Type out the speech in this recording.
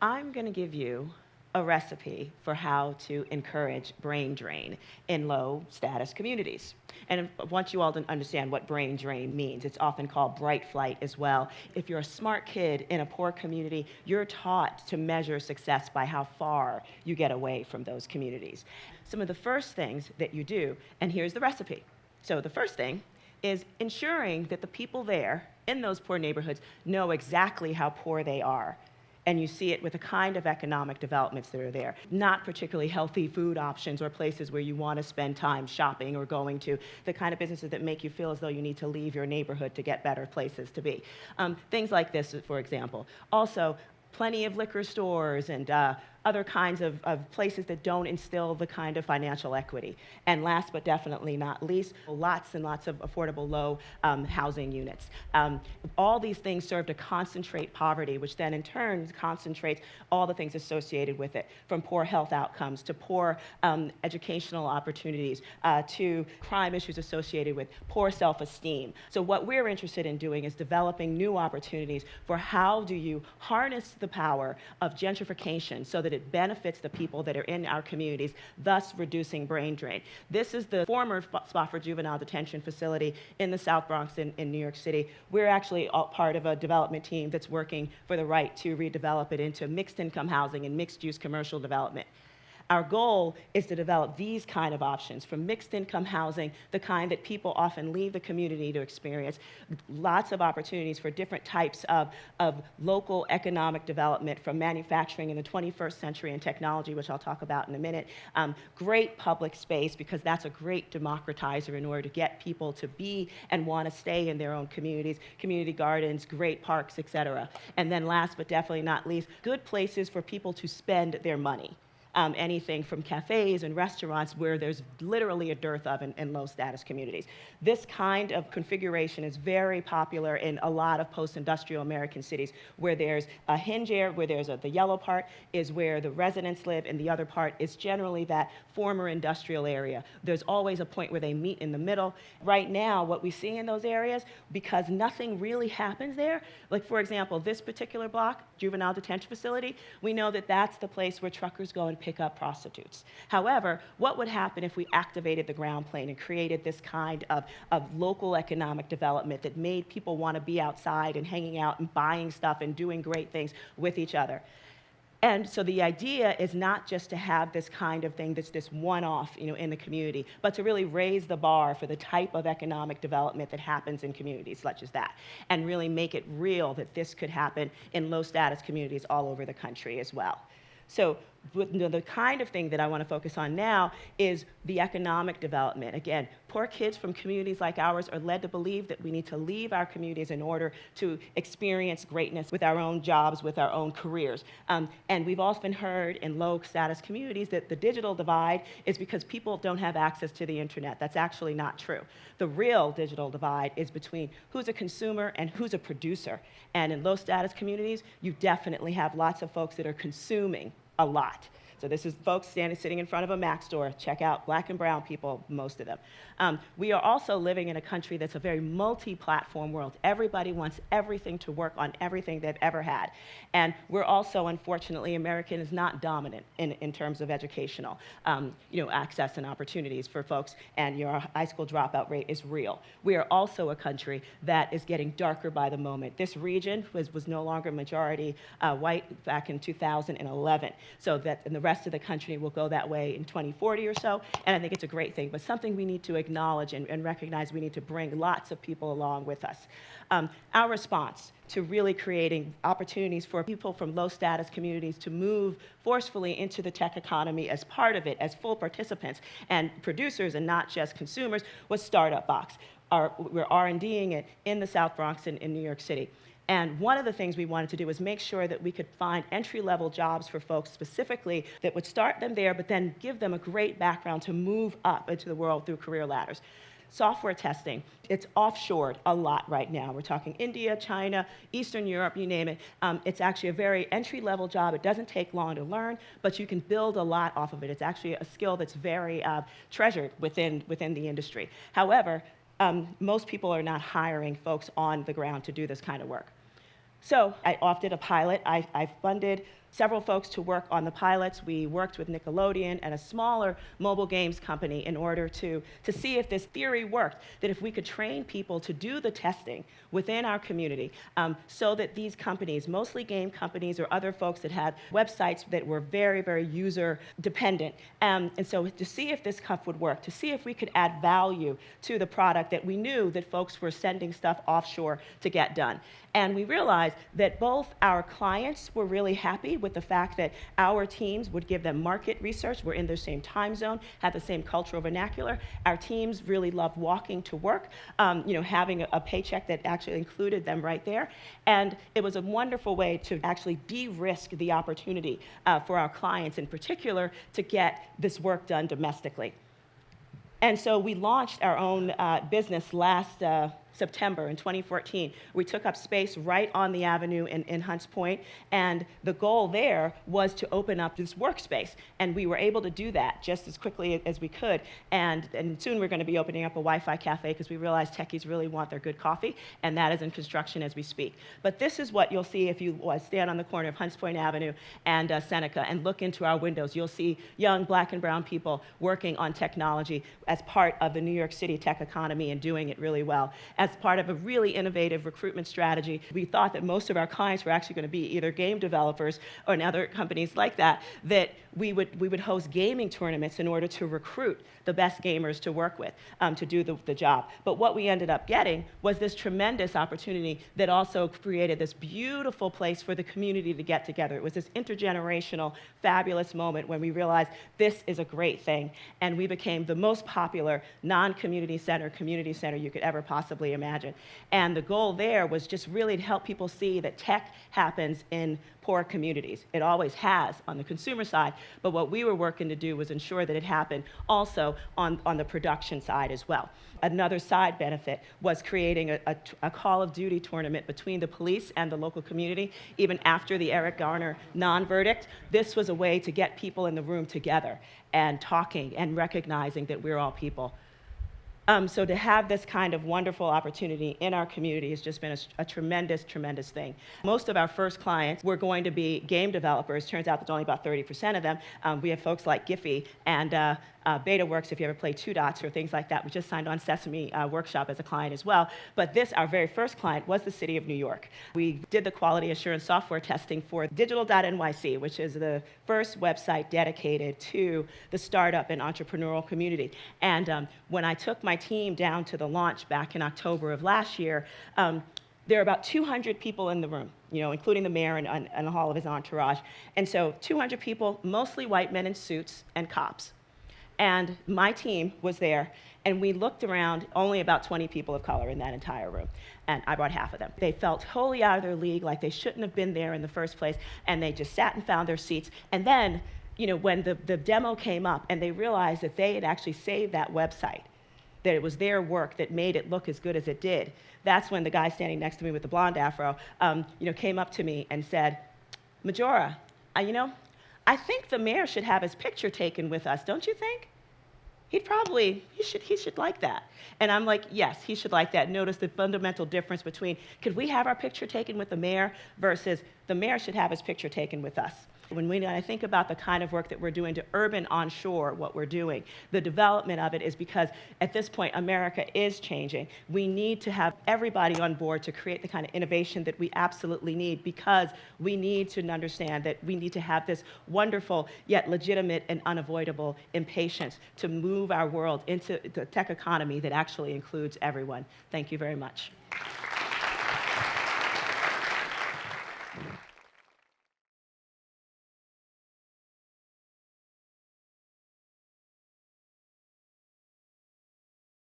I'm going to give you a recipe for how to encourage brain drain in low status communities. And I want you all to understand what brain drain means. It's often called bright flight as well. If you're a smart kid in a poor community, you're taught to measure success by how far you get away from those communities. Some of the first things that you do, and here's the recipe. So the first thing is ensuring that the people there in those poor neighborhoods know exactly how poor they are. And you see it with the kind of economic developments that are there. Not particularly healthy food options or places where you want to spend time shopping or going to. The kind of businesses that make you feel as though you need to leave your neighborhood to get better places to be. Things like this, for example. Also, plenty of liquor stores and other kinds of places that don't instill the kind of financial equity. And last but definitely not least, lots and lots of affordable low housing units. All these things serve to concentrate poverty, which then in turn concentrates all the things associated with it, from poor health outcomes to poor educational opportunities to crime issues associated with poor self-esteem. So what we're interested in doing is developing new opportunities for how do you harness the power of gentrification so that it benefits the people that are in our communities, thus reducing brain drain. This is the former Spofford Juvenile Detention Facility in the South Bronx in New York City. We're actually part of a development team that's working for the right to redevelop it into mixed income housing and mixed use commercial development. Our goal is to develop these kind of options, from mixed income housing, the kind that people often leave the community to experience, lots of opportunities for different types of local economic development, from manufacturing in the 21st century and technology, which I'll talk about in a minute, great public space, because that's a great democratizer in order to get people to be and want to stay in their own communities, community gardens, great parks, et cetera. And then last but definitely not least, good places for people to spend their money. Anything from cafes and restaurants where there's literally a dearth of in low status communities. This kind of configuration is very popular in a lot of post-industrial American cities where there's a hinge area, where there's the yellow part is where the residents live, and the other part is generally that former industrial area. There's always a point where they meet in the middle. Right now, what we see in those areas, because nothing really happens there, like for example, this particular block, juvenile detention facility, we know that that's the place where truckers go and pick up prostitutes. However, what would happen if we activated the ground plane and created this kind of local economic development that made people want to be outside and hanging out and buying stuff and doing great things with each other? And so the idea is not just to have this kind of thing that's this one-off, in the community, but to really raise the bar for the type of economic development that happens in communities such as that, and really make it real that this could happen in low-status communities all over the country as well. So the kind of thing that I want to focus on now is the economic development. Again, poor kids from communities like ours are led to believe that we need to leave our communities in order to experience greatness with our own jobs, with our own careers. And we've often heard in low-status communities that the digital divide is because people don't have access to the internet. That's actually not true. The real digital divide is between who's a consumer and who's a producer. And in low-status communities, you definitely have lots of folks that are consuming a lot. So this is folks sitting in front of a Mac store. Check out black and brown people, most of them. We are also living in a country that's a very multi-platform world. Everybody wants everything to work on everything they've ever had. And we're also, unfortunately, American is not dominant in terms of educational access and opportunities for folks, and your high school dropout rate is real. We are also a country that is getting darker by the moment. This region was no longer majority white back in 2011, so that in the rest of the country will go that way in 2040 or so, and I think it's a great thing, but something we need to acknowledge and recognize we need to bring lots of people along with us. Our response to really creating opportunities for people from low-status communities to move forcefully into the tech economy as part of it, as full participants and producers and not just consumers, was Startup Box. We're R&Ding it in the South Bronx in New York City. And one of the things we wanted to do was make sure that we could find entry-level jobs for folks specifically that would start them there, but then give them a great background to move up into the world through career ladders. Software testing, it's offshored a lot right now. We're talking India, China, Eastern Europe, you name it. It's actually a very entry-level job. It doesn't take long to learn, but you can build a lot off of it. It's actually a skill that's very treasured within the industry. However, most people are not hiring folks on the ground to do this kind of work. So I opted a pilot. I funded several folks to work on the pilots. We worked with Nickelodeon and a smaller mobile games company in order to see if this theory worked, that if we could train people to do the testing within our community so that these companies, mostly game companies or other folks that had websites that were very, very user dependent, and so to see if this stuff would work, to see if we could add value to the product that we knew that folks were sending stuff offshore to get done. And we realized that both our clients were really happy with the fact that our teams would give them market research. We're in the same time zone, had the same cultural vernacular. Our teams really loved walking to work, having a paycheck that actually included them right there. And it was a wonderful way to actually de-risk the opportunity for our clients in particular to get this work done domestically. And so we launched our own business last September in 2014. We took up space right on the avenue in Hunts Point, and the goal there was to open up this workspace. And we were able to do that just as quickly as we could. And soon we're going to be opening up a Wi-Fi cafe because we realize techies really want their good coffee, and that is in construction as we speak. But this is what you'll see if you stand on the corner of Hunts Point Avenue and Seneca and look into our windows. You'll see young black and brown people working on technology as part of the New York City tech economy and doing it really well. As part of a really innovative recruitment strategy, we thought that most of our clients were actually going to be either game developers or in other companies like that, that we would host gaming tournaments in order to recruit the best gamers to work with, to do the job. But what we ended up getting was this tremendous opportunity that also created this beautiful place for the community to get together. It was this intergenerational, fabulous moment when we realized this is a great thing, and we became the most popular non-community center, community center you could ever possibly imagine. And the goal there was just really to help people see that tech happens in poor communities. It always has on the consumer side, but what we were working to do was ensure that it happened also on the production side as well. Another side benefit was creating a Call of Duty tournament between the police and the local community. Even after the Eric Garner non-verdict, this was a way to get people in the room together and talking and recognizing that we're all people. So to have this kind of wonderful opportunity in our community has just been a tremendous, tremendous thing. Most of our first clients were going to be game developers. Turns out that only about 30% of them. We have folks like Giphy and BetaWorks, if you ever play Two Dots or things like that. We just signed on Sesame Workshop as a client as well. But this, our very first client, was the City of New York. We did the quality assurance software testing for digital.nyc, which is the first website dedicated to the startup and entrepreneurial community. And when I took my team down to the launch back in October of last year, there are about 200 people in the room, including the mayor and all of his entourage. And so 200 people, mostly white men in suits and cops. And my team was there, and we looked around, only about 20 people of color in that entire room, and I brought half of them. They felt wholly out of their league, like they shouldn't have been there in the first place, and they just sat and found their seats. And then, when the demo came up and they realized that they had actually saved that website, that it was their work that made it look as good as it did, that's when the guy standing next to me with the blonde afro, came up to me and said, "Majora, I think the mayor should have his picture taken with us, don't you think? He should like that." And I'm like, yes, he should like that. Notice the fundamental difference between, could we have our picture taken with the mayor versus the mayor should have his picture taken with us. When I think about the kind of work that we're doing to urban onshore, what we're doing, the development of it is because at this point, America is changing. We need to have everybody on board to create the kind of innovation that we absolutely need, because we need to understand that we need to have this wonderful yet legitimate and unavoidable impatience to move our world into the tech economy that actually includes everyone. Thank you very much.